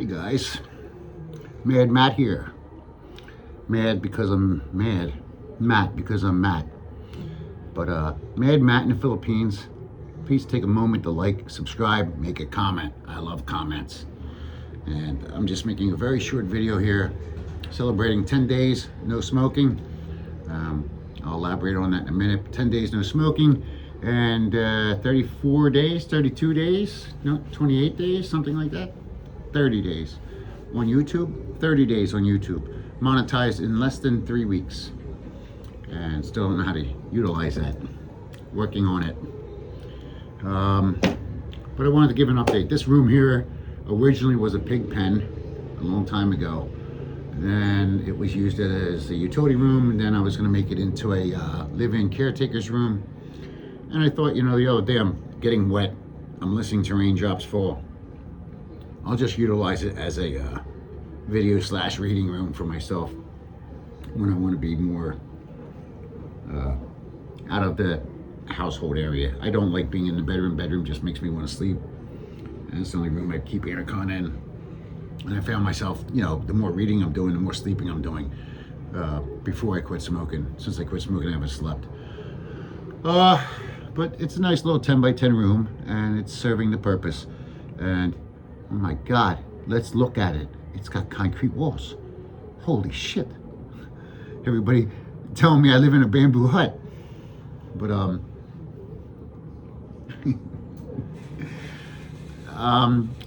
Hey guys, Mad Matt here. Mad because I'm mad. Matt because I'm Matt. But Mad Matt in the Philippines, please take a moment to like, subscribe, make a comment. I love comments. And I'm just making a very short video here celebrating 10 days no smoking. I'll elaborate on that in a minute. 10 days no smoking and 34 days, 32 days, no, 28 days, something like that. 30 days on YouTube, 30 days on YouTube, monetized in less than 3 weeks, and still don't know how to utilize that. Working on it. But I wanted to give an update. This room here originally was a pig pen a long time ago. Then it was used as a utility room, and then I was going to make it into a live-in caretaker's room. And I thought, you know, the other day I'm getting wet. I'm listening to raindrops fall. I'll just utilize it as a video/reading room for myself when I want to be more out of the household area. I don't like being in the bedroom. Bedroom just makes me want to sleep. And it's the only room I keep aircon in. And I found myself, you know, the more reading I'm doing, the more sleeping I'm doing before I quit smoking. Since I quit smoking, I haven't slept. But it's a nice little 10 by 10 room, and it's serving the purpose. And oh my God, let's look at it. It's got concrete walls. Holy shit. Everybody telling me I live in a bamboo hut. But I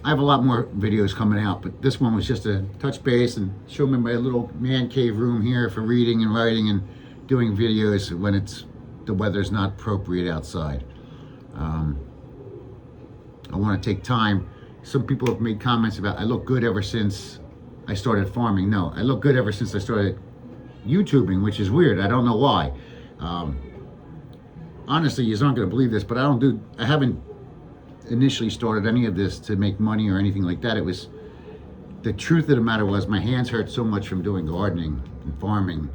have a lot more videos coming out, but this one was just a touch base and show me my little man cave room here for reading and writing and doing videos when the weather's not appropriate outside. I want to take time. Some people have made comments about I look good ever since I started farming. No, I look good ever since I started YouTubing, which is weird. I don't know why. Honestly, you're not going to believe this, but I haven't initially started any of this to make money or anything like that. It was, the truth of the matter was, my hands hurt so much from doing gardening and farming.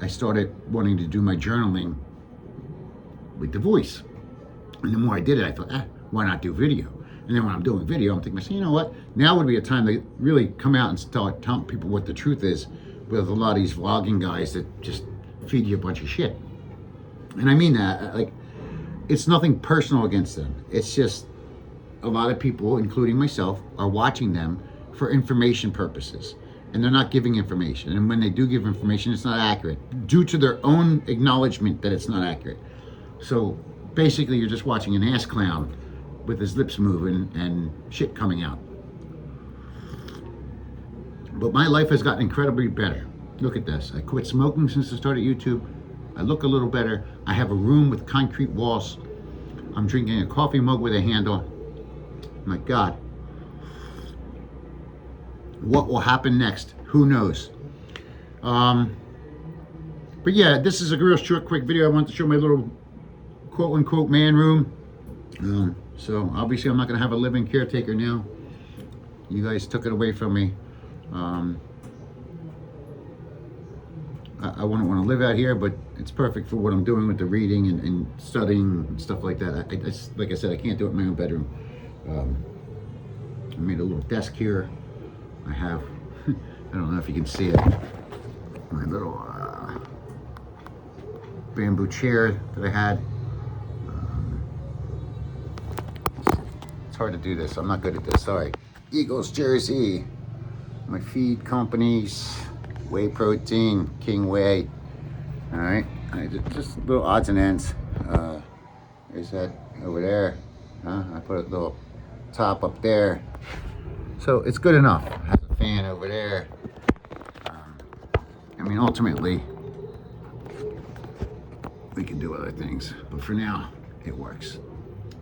I started wanting to do my journaling with the voice. And the more I did it, I thought, why not do video? And then when I'm doing video, I'm thinking, you know what? Now would be a time to really come out and start telling people what the truth is, with a lot of these vlogging guys that just feed you a bunch of shit. And I mean that, like, it's nothing personal against them. It's just a lot of people, including myself, are watching them for information purposes. And they're not giving information. And when they do give information, it's not accurate, due to their own acknowledgement that it's not accurate. So basically, you're just watching an ass clown with his lips moving and shit coming out. But my life has gotten incredibly better. Look at this. I quit smoking since I started YouTube. I look a little better. I have a room with concrete walls. I'm drinking a coffee mug with a handle. My God. What will happen next? Who knows? But yeah, this is a real short, quick video. I want to show my little quote-unquote man room. So obviously I'm not going to have a living caretaker now. You guys took it away from me. I wouldn't want to live out here, but it's perfect for what I'm doing with the reading and studying and stuff like that. Like I said, I can't do it in my own bedroom. I made a little desk here. I have, I don't know if you can see it, my little bamboo chair that I had. It's hard to do this. I'm not good at this. Sorry. Eagles jersey. My feed companies. Whey protein. King Whey. All right. Just little odds and ends. There's that over there. I put a little top up there. So it's good enough. Has a fan over there. I mean, ultimately, we can do other things. But for now, it works.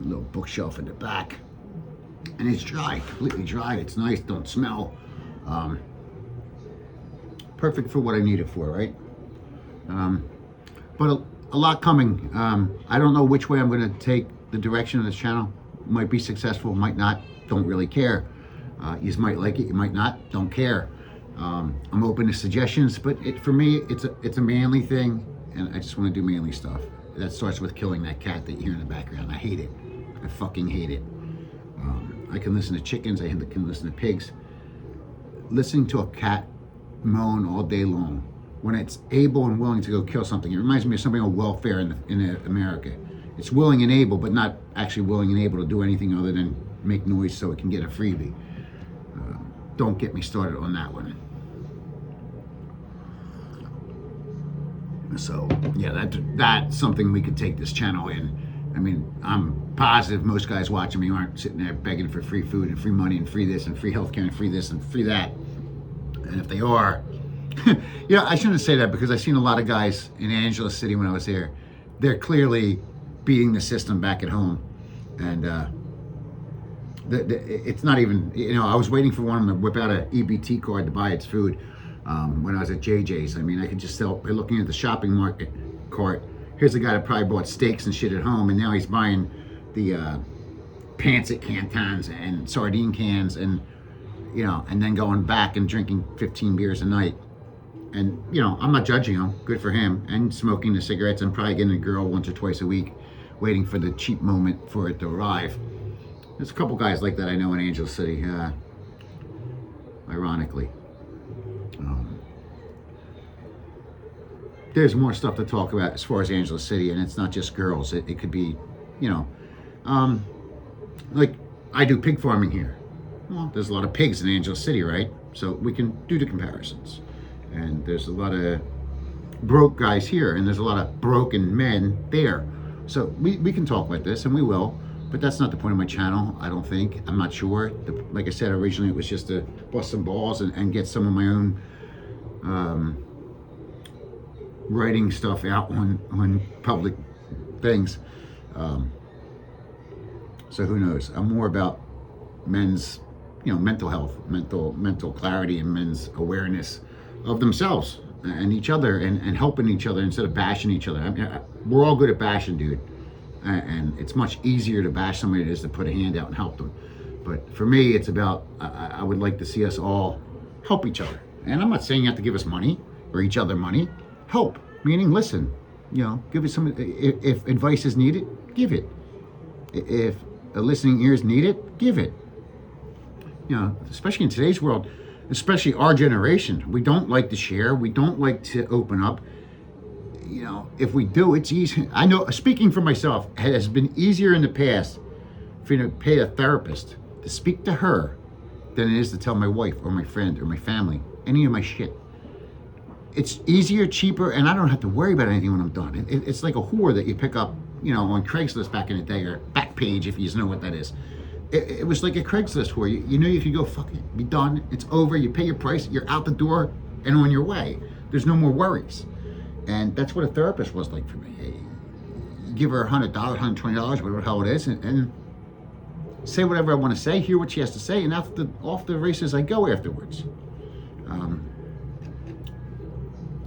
A little bookshelf in the back. And it's dry, completely dry. It's nice, don't smell. Perfect for what I need it for, right? But a lot coming. I don't know which way I'm going to take the direction of this channel. Might be successful, might not. Don't really care. You might like it, you might not. Don't care. I'm open to suggestions, but for me, it's a manly thing, and I just want to do manly stuff. That starts with killing that cat that you hear in the background. I hate it. I fucking hate it. I can listen to chickens. I can listen to pigs. Listening to a cat moan all day long when it's able and willing to go kill something. It reminds me of something on welfare in America. It's willing and able, but not actually willing and able to do anything other than make noise so it can get a freebie. Don't get me started on that one. So yeah, that's something we could take this channel in. I mean, I'm positive most guys watching me aren't sitting there begging for free food and free money and free this and free healthcare and free this and free that. And if they are, I shouldn't say that because I've seen a lot of guys in Angeles City when I was there. They're clearly beating the system back at home. And it's not even, I was waiting for one of them to whip out an EBT card to buy its food when I was at JJ's. I mean, I could just tell by looking at the shopping market cart. Here's a guy that probably bought steaks and shit at home, and now he's buying the pancit cantons and sardine cans, and and then going back and drinking 15 beers a night. And I'm not judging him. Good for him. And smoking the cigarettes and probably getting a girl once or twice a week, waiting for the cheap moment for it to arrive. There's a couple guys like that I know in Angeles City. Ironically. There's more stuff to talk about as far as Angeles City, and it's not just girls. It could be, like I do pig farming here. Well, there's a lot of pigs in Angeles City, right? So we can do the comparisons. And there's a lot of broke guys here, and there's a lot of broken men there. So we can talk about this, and we will. But that's not the point of my channel, I don't think. I'm not sure. Like I said, originally it was just to bust some balls and get some of my own writing stuff out on public things. So who knows? I'm more about men's, mental health, mental clarity, and men's awareness of themselves and each other, and helping each other instead of bashing each other. I mean, we're all good at bashing, dude. And it's much easier to bash somebody than it is to put a hand out and help them. But for me, it's about, I would like to see us all help each other. And I'm not saying you have to give us money or each other money. Help, meaning listen, give us some, if advice is needed, give it. If a listening ear is needed, give it. Especially in today's world, especially our generation, we don't like to share. We don't like to open up. If we do, it's easy. I know, speaking for myself, it has been easier in the past for you to pay a therapist to speak to her than it is to tell my wife or my friend or my family any of my shit. It's easier, cheaper, and I don't have to worry about anything when I'm done. It's like a whore that you pick up, on Craigslist back in the day, or Backpage, if you know what that is. It was like a Craigslist whore. You could go, fuck it, be done. It's over. You pay your price. You're out the door and on your way. There's no more worries. And that's what a therapist was like for me. You give her $100, $120, whatever the hell it is, and say whatever I want to say, hear what she has to say, and off the races I go afterwards.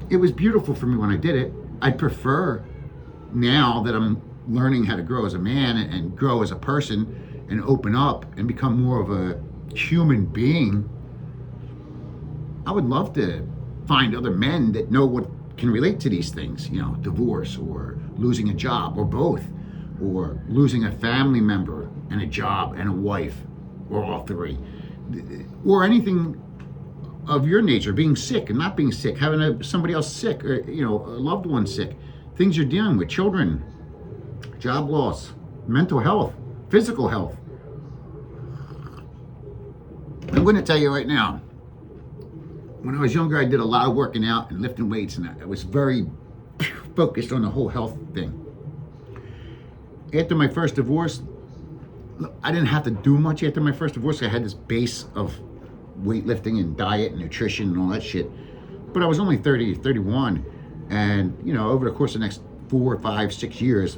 It was beautiful for me when I did it. I prefer, now that I'm learning how to grow as a man and grow as a person and open up and become more of a human being, I would love to find other men that know what can relate to these things, divorce or losing a job or both, or losing a family member and a job and a wife, or all three, or anything of your nature, being sick and not being sick, having somebody else sick, or a loved one sick, things you're dealing with, children, job loss, mental health, physical health. I'm going to tell you right now, when I was younger, I did a lot of working out and lifting weights, and I was very focused on the whole health thing. After my first divorce, I didn't have to do much after my first divorce. I had this base of weightlifting and diet and nutrition and all that shit. But I was only 30, 31. And, over the course of the next 4, 5, 6 years,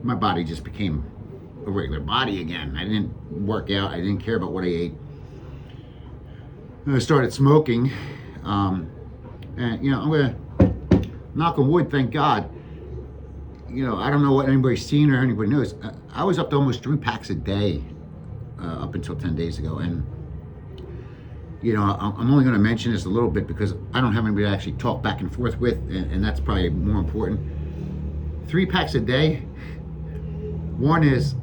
my body just became a regular body again. I didn't work out. I didn't care about what I ate. I started smoking, and I'm gonna knock on wood, thank God. I don't know what anybody's seen or anybody knows. I was up to almost 3 packs a day up until 10 days ago, and I'm only going to mention this a little bit because I don't have anybody to actually talk back and forth with, and that's probably more important. 3 packs a day. One is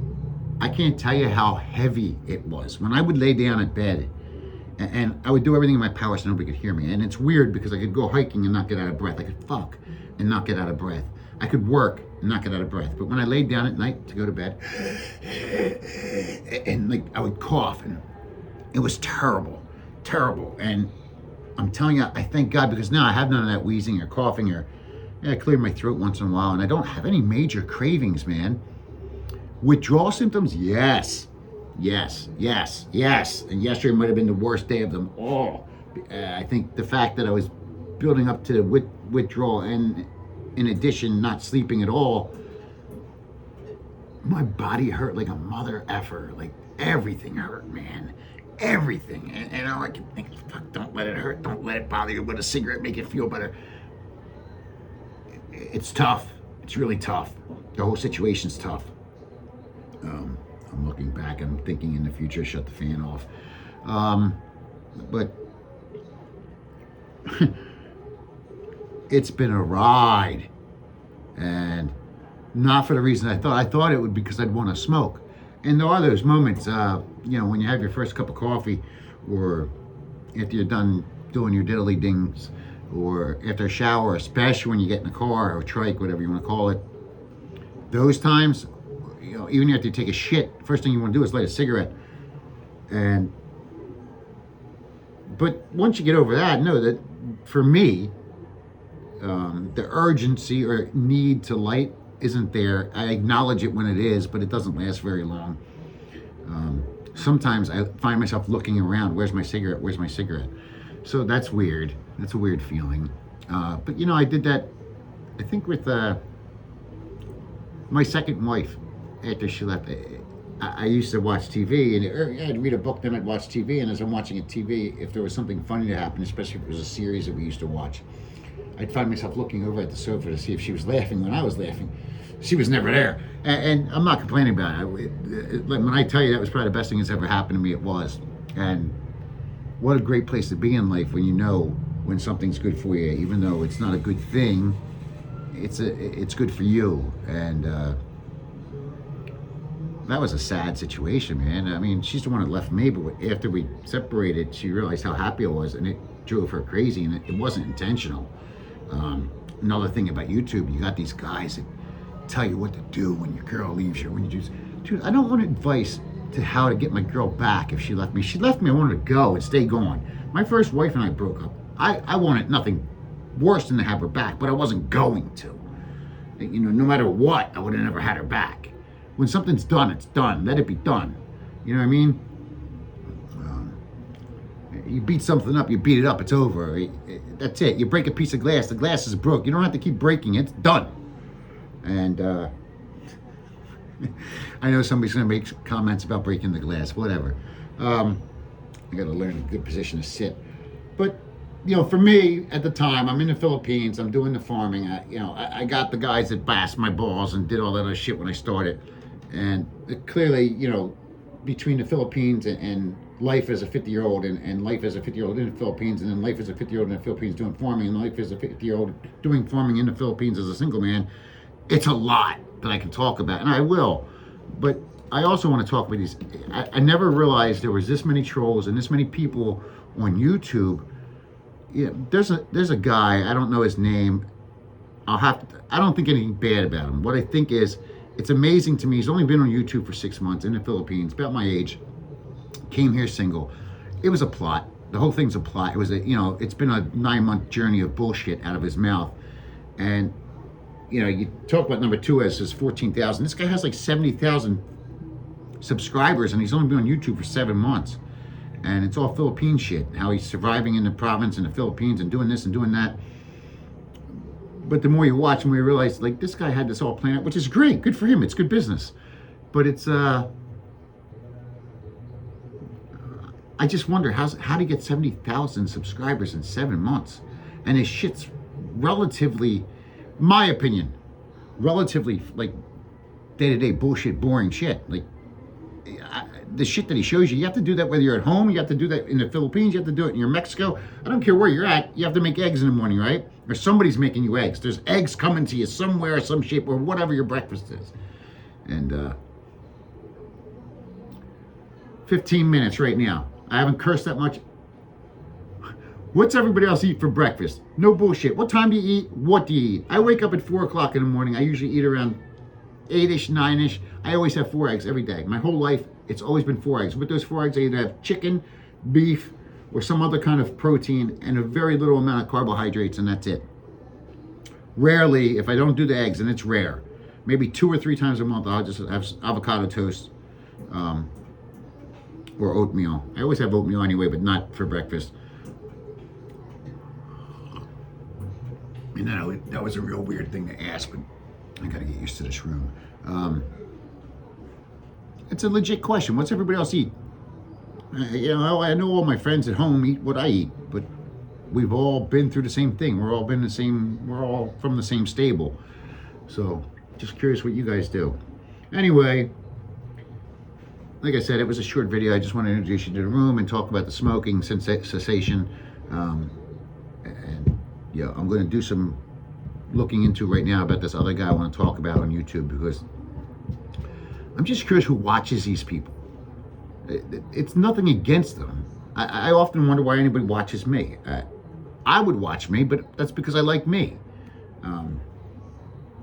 I can't tell you how heavy it was. When I would lay down at bed, and I would do everything in my power so nobody could hear me. And it's weird because I could go hiking and not get out of breath. I could fuck and not get out of breath. I could work and not get out of breath. But when I laid down at night to go to bed, and like I would cough, and it was terrible, terrible. And I'm telling you, I thank God, because now I have none of that wheezing or coughing, or I clear my throat once in a while, and I don't have any major cravings, man. Withdrawal symptoms, yes. Yes. And yesterday might have been the worst day of them all. I think the fact that I was building up to withdrawal, and in addition, not sleeping at all, my body hurt like a mother effer. Like everything hurt, man. Everything. And all I can think is, fuck, don't let it hurt. Don't let it bother you. Let a cigarette make it feel better. It's tough. It's really tough. The whole situation's tough. I'm looking back, I'm thinking in the future, shut the fan off. But it's been a ride, and not for the reason I thought. I thought it would, because I'd want to smoke. And there are those moments, when you have your first cup of coffee, or after you're done doing your diddly dings, or after a shower, especially when you get in the car or trike, whatever you want to call it. Those times, even after you take a shit, first thing you want to do is light a cigarette. But once you get over that, know that for me, the urgency or need to light isn't there. I acknowledge it when it is, but it doesn't last very long. Sometimes I find myself looking around, where's my cigarette? Where's my cigarette? So that's weird. That's a weird feeling. But I did that, I think, with my second wife. After she left, I used to watch TV, and I'd read a book, then I'd watch TV, and as I'm watching TV, if there was something funny to happen, especially if it was a series that we used to watch, I'd find myself looking over at the sofa to see if she was laughing when I was laughing. She was never there, and I'm not complaining about it. When I tell you that was probably the best thing that's ever happened to me, it was. And what a great place to be in life when you know when something's good for you, even though it's not a good thing, it's good for you. And that was a sad situation, man. I mean, she's the one that left me, but after we separated, she realized how happy I was, and it drove her crazy, and it wasn't intentional. Another thing about YouTube, you got these guys that tell you what to do when your girl leaves you, when you just, dude, I don't want advice to how to get my girl back if she left me. She left me, I wanted to go and stay gone. My first wife and I broke up. I wanted nothing worse than to have her back, but I wasn't going to. No matter what, I would have never had her back. When something's done, it's done. Let it be done. You know what I mean? You beat something up, you beat it up, it's over. That's it. You break a piece of glass, the glass is broke. You don't have to keep breaking it, it's done. And I know somebody's going to make comments about breaking the glass, whatever. I got to learn a good position to sit. But, for me, at the time, I'm in the Philippines, I'm doing the farming. I got the guys that bast my balls and did all that other shit when I started. And clearly, between the Philippines and life as a 50-year-old and life as a 50-year-old in the Philippines, and then life as a 50-year-old in the Philippines doing farming, and life as a 50-year-old doing farming in the Philippines as a single man, it's a lot that I can talk about, and I will. But I also want to talk about these. I never realized there was this many trolls and this many people on YouTube. There's a guy, I don't know his name. I don't think anything bad about him. What I think is, it's amazing to me. He's only been on YouTube for 6 months in the Philippines, about my age. Came here single. It was a plot. The whole thing's a plot. It was it's been a 9-month journey of bullshit out of his mouth. And, you talk about number 2 as his 14,000. This guy has like 70,000 subscribers, and he's only been on YouTube for 7 months. And it's all Philippine shit. How he's surviving in the province in the Philippines and doing this and doing that. But the more you watch, the more you realize, like, this guy had this all planned out, which is great. Good for him. It's good business. But it's, I just wonder, how to get 70,000 subscribers in 7 months. And his shit's relatively, my opinion, like, day-to-day bullshit, boring shit. Like, the shit that he shows you have to do that whether you're at home, you have to do that in the Philippines, you have to do it in Mexico. I don't care where you're at, you have to make eggs in the morning, right? Or somebody's making you eggs. There's eggs coming to you somewhere, some shape, or whatever your breakfast is. And 15 minutes right now. I haven't cursed that much. What's everybody else eat for breakfast? No bullshit. What time do you eat? What do you eat? I wake up at 4 o'clock in the morning. I usually eat around 8-ish, 9-ish. I always have 4 eggs every day. My whole life, it's always been 4 eggs. With those 4 eggs, I either have chicken, beef, or some other kind of protein and a very little amount of carbohydrates, and that's it. Rarely, if I don't do the eggs, and it's rare, maybe 2 or 3 times a month, I'll just have avocado toast or oatmeal. I always have oatmeal anyway, but not for breakfast. And that was a real weird thing to ask, but I gotta get used to this room. It's a legit question. What's everybody else eat? You know, I know all my friends at home eat what I eat, but we've all been through the same thing. We're all from the same stable. So, just curious what you guys do. Anyway, like I said, it was a short video. I just want to introduce you to the room and talk about the smoking cessation. And yeah, I'm going to do some looking into right now about this other guy I want to talk about on YouTube, because I'm just curious who watches these people. It's nothing against them. I often wonder why anybody watches me. I would watch me, but that's because I like me.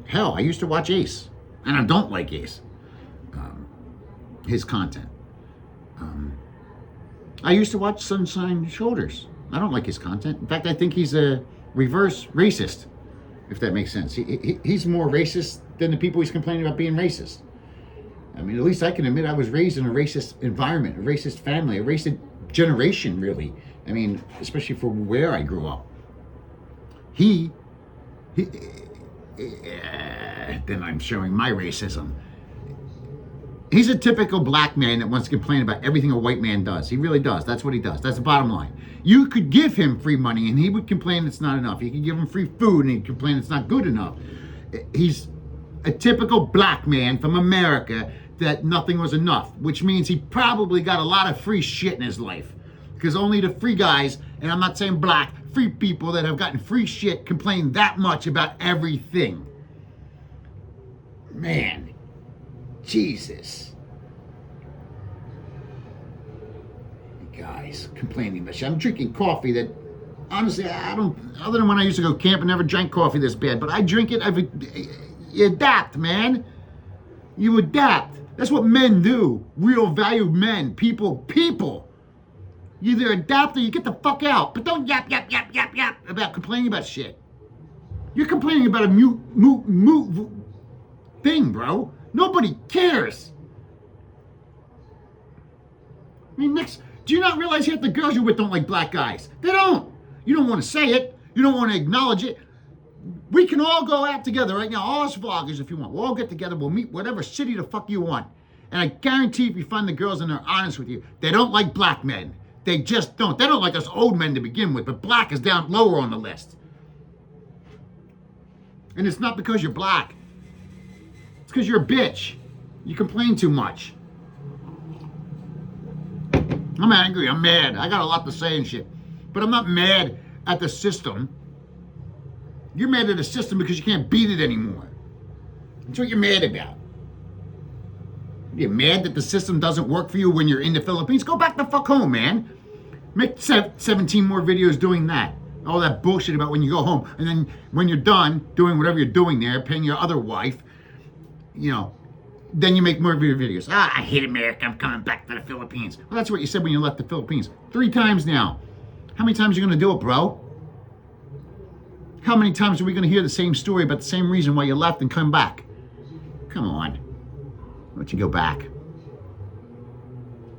Hell, I used to watch Ace, and I don't like Ace. His content. I used to watch Sunshine Shoulders. I don't like his content. In fact, I think he's a reverse racist, if that makes sense. He's more racist than the people he's complaining about being racist. I mean, at least I can admit I was raised in a racist environment, a racist family, a racist generation, really. I mean, especially for where I grew up. Then I'm showing my racism. He's a typical black man that wants to complain about everything a white man does. He really does. That's what he does. That's the bottom line. You could give him free money and he would complain it's not enough. You could give him free food and he'd complain it's not good enough. He's a typical black man from America that nothing was enough, which means he probably got a lot of free shit in his life. Because only the free guys, and I'm not saying black, free people that have gotten free shit complain that much about everything. Man. Jesus. You guys complaining about shit. I'm drinking coffee that, honestly, I don't, other than when I used to go camp, I never drank coffee this bad, but I drink it, you adapt, man. You adapt. That's what men do. Real valued men, people. You either adapt or you get the fuck out. But don't yap about complaining about shit. You're complaining about a mute thing, bro. Nobody cares. I mean, do you not realize half the girls you're with don't like black guys? They don't. You don't want to say it. You don't want to acknowledge it. We can all go out together right now, all us vloggers if you want. We'll all get together. We'll meet whatever city the fuck you want. And I guarantee if you find the girls and they're honest with you, they don't like black men. They just don't. They don't like us old men to begin with, but black is down lower on the list. And it's not because you're black. It's because you're a bitch. You complain too much. I'm angry. I'm mad. I got a lot to say and shit. But I'm not mad at the system. You're mad at the system because you can't beat it anymore. That's what you're mad about. You're mad that the system doesn't work for you when you're in the Philippines? Go back the fuck home, man. Make 17 more videos doing that. All that bullshit about when you go home. And then when you're done doing whatever you're doing there, paying your other wife, you know, then you make more videos. I hate America. I'm coming back to the Philippines. Well, that's what you said when you left the Philippines. 3 times now. How many times are you going to do it, bro? How many times are we going to hear the same story about the same reason why you left and come back? Come on. Why don't you go back?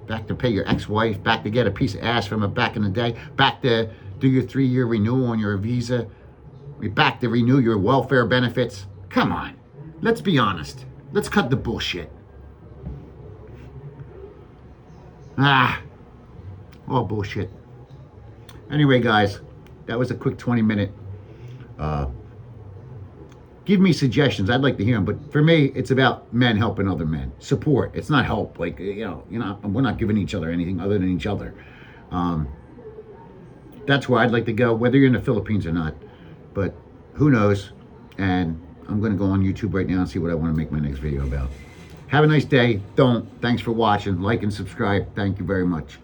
Back to pay your ex-wife, back to get a piece of ass from her back in the day, back to do your 3-year renewal on your visa, back to renew your welfare benefits. Come on. Let's be honest. Let's cut the bullshit. All bullshit. Anyway, guys, that was a quick 20-minute. Give me suggestions. I'd like to hear them. But for me, it's about men helping other men. Support. It's not help. Like, we're not giving each other anything other than each other. That's where I'd like to go, whether you're in the Philippines or not. But who knows? And I'm going to go on YouTube right now and see what I want to make my next video about. Have a nice day. Don't. Thanks for watching. Like and subscribe. Thank you very much.